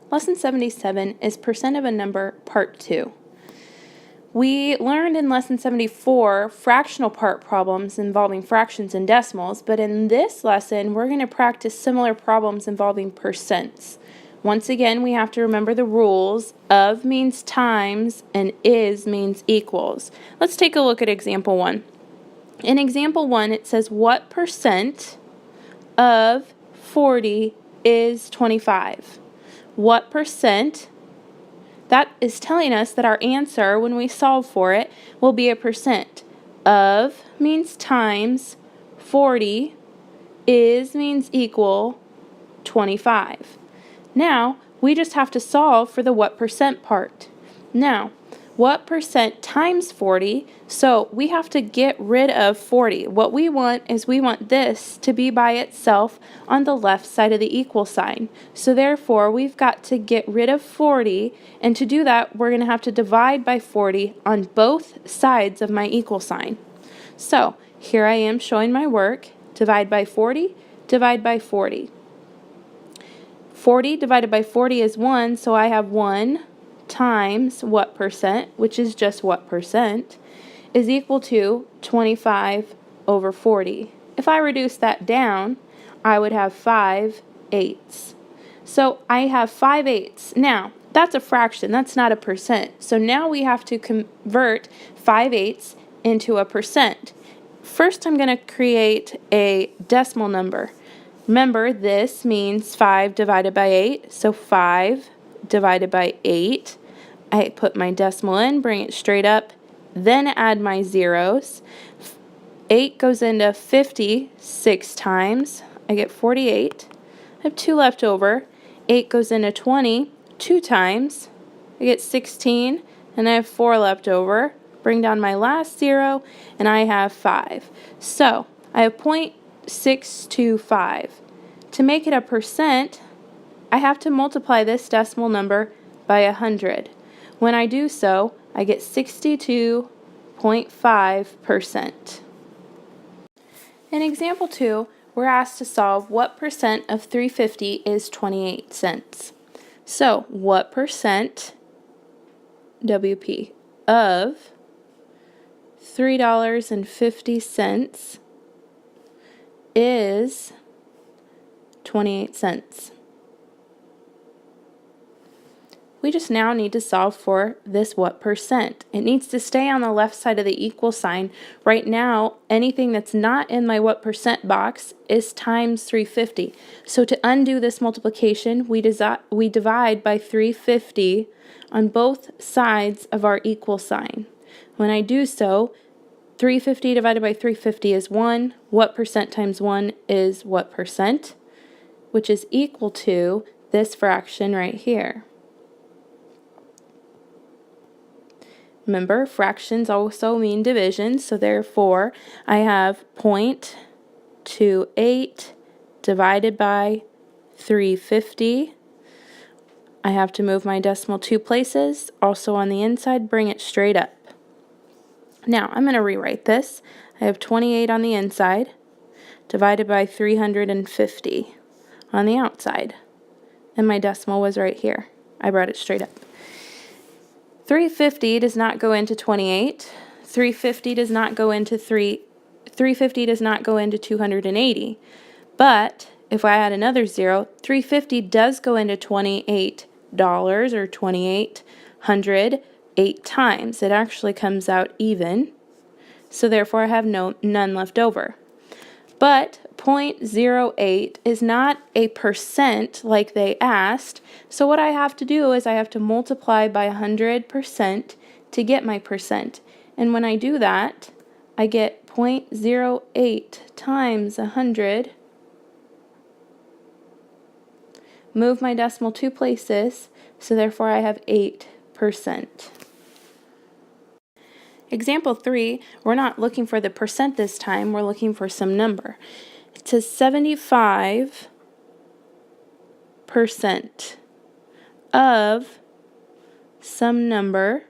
Lesson 77 is percent of a number, part 2. We learned in lesson 74 fractional part problems involving fractions and decimals, but in this lesson we're going to practice similar problems involving percents. Once again, we have to remember the rules. Of means times and is means equals. Let's take a look at example 1. In example 1, it says what percent of 40 is 25? What percent? That is telling us that our answer, when we solve for it, will be a percent. Of means times 40, is means equal 25. Now, we just have to solve for the what percent part. Now, what percent times 40? So we have to get rid of 40. What we want is we want this to be by itself on the left side of the equal sign. So therefore, we've got to get rid of 40, and to do that, we're going to have to divide by 40 on both sides of my equal sign. So here I am showing my work. Divide by 40, divide by 40. 40 divided by 40 is 1, so I have 1 times what percent, which is just what percent, is equal to 25 over 40. If I reduce that down, I would have 5/8. So I have 5/8. Now, that's a fraction, that's not a percent. So now we have to convert 5/8 into a percent. First, I'm going to create a decimal number. Remember, this means 5 divided by 8, so 5 divided by 8. I put my decimal in, bring it straight up, then add my zeros. 8 goes into 50 6 times. I get 48. I have 2 left over. 8 goes into 20 2 times. I get 16, and I have 4 left over. Bring down my last 0, and I have 5. So I have 0.625. To make it a percent, I have to multiply this decimal number by 100. When I do so, I get 62.5%. In example 2, we're asked to solve what percent of 350 is 28 cents. So, what percent, WP, of $3.50 is 28 cents? We just now need to solve for this what percent. It needs to stay on the left side of the equal sign. Right now, anything that's not in my what percent box is times 350. So to undo this multiplication, we divide by 350 on both sides of our equal sign. When I do so, 350 divided by 350 is 1. What percent times 1 is what percent, which is equal to this fraction right here. Remember, fractions also mean division, so therefore I have 0.28 divided by 350. I have to move my decimal 2 places, also on the inside, bring it straight up. Now, I'm going to rewrite this. I have 28 on the inside, divided by 350 on the outside. And my decimal was right here. I brought it straight up. 350 does not go into 28. 350 does not go into 350 does not go into 280. But if I add another 0, 350 does go into $28 or 2,800 8 times. It actually comes out even. So therefore I have none left over. But 0.08 is not a percent like they asked, so what I have to do is I have to multiply by 100% to get my percent. And when I do that, I get 0.08 times 100. Move my decimal 2 places, so therefore I have 8%. Example 3, we're not looking for the percent this time, we're looking for some number. It says 75% of some number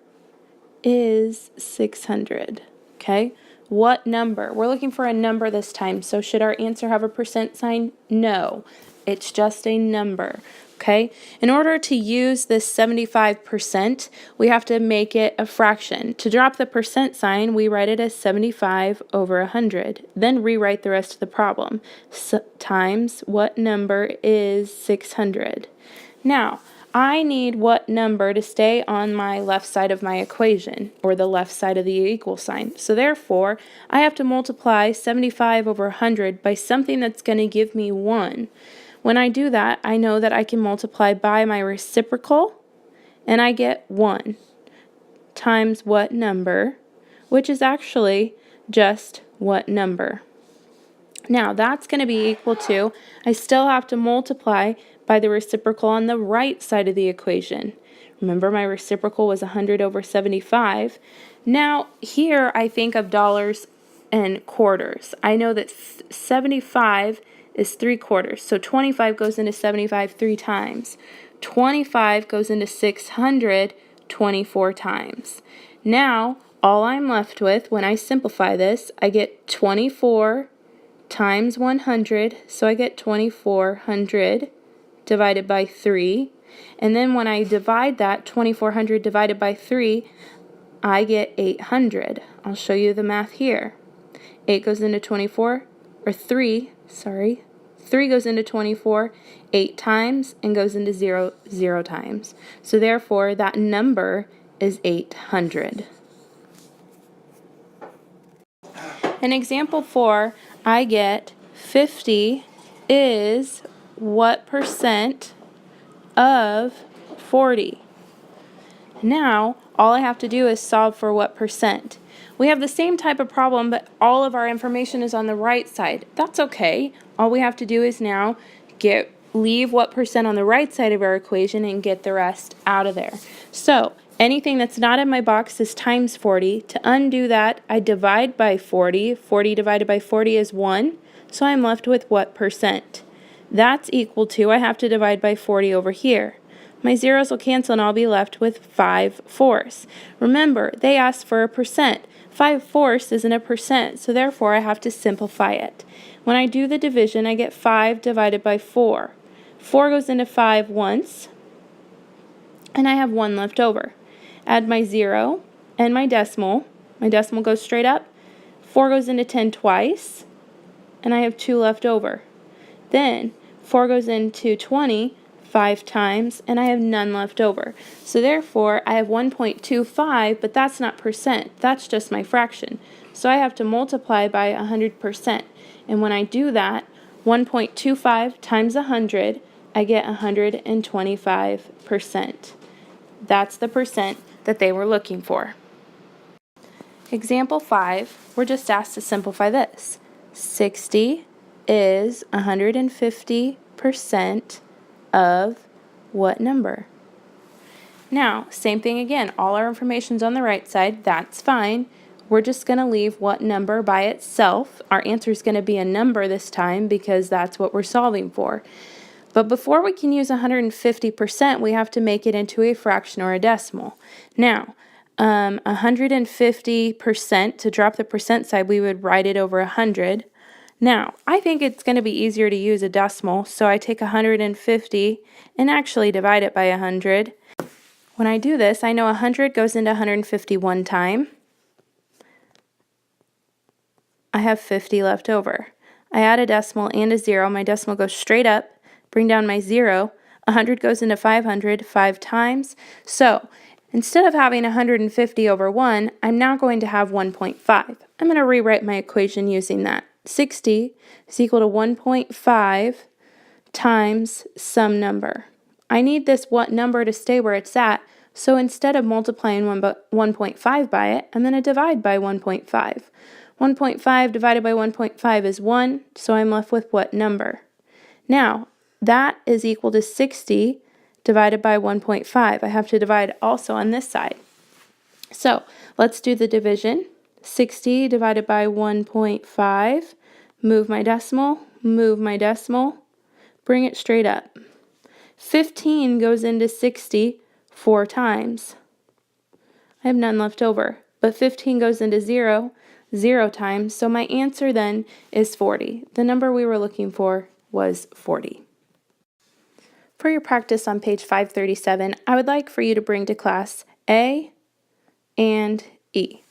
is 600. Okay, what number? We're looking for a number this time, so should our answer have a percent sign? No, it's just a number. Okay, in order to use this 75%, we have to make it a fraction. To drop the percent sign, we write it as 75 over 100. Then rewrite the rest of the problem. Times what number is 600? Now, I need what number to stay on my left side of my equation, or the left side of the equal sign. So therefore, I have to multiply 75 over 100 by something that's going to give me 1. When I do that, I know that I can multiply by my reciprocal, and I get 1 times what number, which is actually just what number. Now, that's going to be equal to, I still have to multiply by the reciprocal on the right side of the equation. Remember, my reciprocal was 100 over 75. Now, here I think of dollars and quarters. I know that 75 is 3/4. So 25 goes into 75 3 times. 25 goes into 600 24 times. Now, all I'm left with, when I simplify this, I get 24 times 100, so I get 2400 divided by 3. And then when I divide that, 2400 divided by 3, I get 800. I'll show you the math here. 8 goes into 24, or 3 goes into 24 8 times and goes into 0 0 times. So therefore, that number is 800. In example 4, I get 50 is what percent of 40? Now, all I have to do is solve for what percent. We have the same type of problem, but all of our information is on the right side. That's okay. All we have to do is now leave what percent on the right side of our equation and get the rest out of there. So, anything that's not in my box is times 40. To undo that, I divide by 40. 40 divided by 40 is 1. So I'm left with what percent? That's equal to, I have to divide by 40 over here. My zeros will cancel and I'll be left with 5/4. Remember, they asked for a percent. 5/4 isn't a percent, so therefore I have to simplify it. When I do the division, I get 5 divided by 4. 4 goes into 5 once, and I have 1 left over. Add my 0 and my decimal. My decimal goes straight up. 4 goes into 10 twice, and I have 2 left over. Then 4 goes into 20 5 times, and I have none left over. So therefore, I have 1.25, but that's not percent. That's just my fraction. So I have to multiply by 100%. And when I do that, 1.25 times 100, I get 125%. That's the percent that they were looking for. Example 5, we're just asked to simplify this. 60 is 150% of what number? Now, same thing again. All our information's on the right side. That's fine. We're just going to leave what number by itself. Our answer is going to be a number this time because that's what we're solving for. But before we can use 150%, we have to make it into a fraction or a decimal. Now, 150%, to drop the percent side, we would write it over 100. Now, I think it's going to be easier to use a decimal, so I take 150 and actually divide it by 100. When I do this, I know 100 goes into 150 one time. I have 50 left over. I add a decimal and a 0. My decimal goes straight up. Bring down my 0. 100 goes into 500 5 times. So, instead of having 150 over 1, I'm now going to have 1.5. I'm going to rewrite my equation using that. 60 is equal to 1.5 times some number. I need this what number to stay where it's at, so instead of multiplying 1.5 by it, I'm going to divide by 1.5. 1.5 divided by 1.5 is 1, so I'm left with what number? Now, that is equal to 60 divided by 1.5. I have to divide also on this side. So, let's do the division. 60 divided by 1.5, move my decimal, bring it straight up. 15 goes into 60 4 times. I have none left over, but 15 goes into 0 times, so my answer then is 40. The number we were looking for was 40. For for your practice on page 537, I would like for you to bring to class A and E.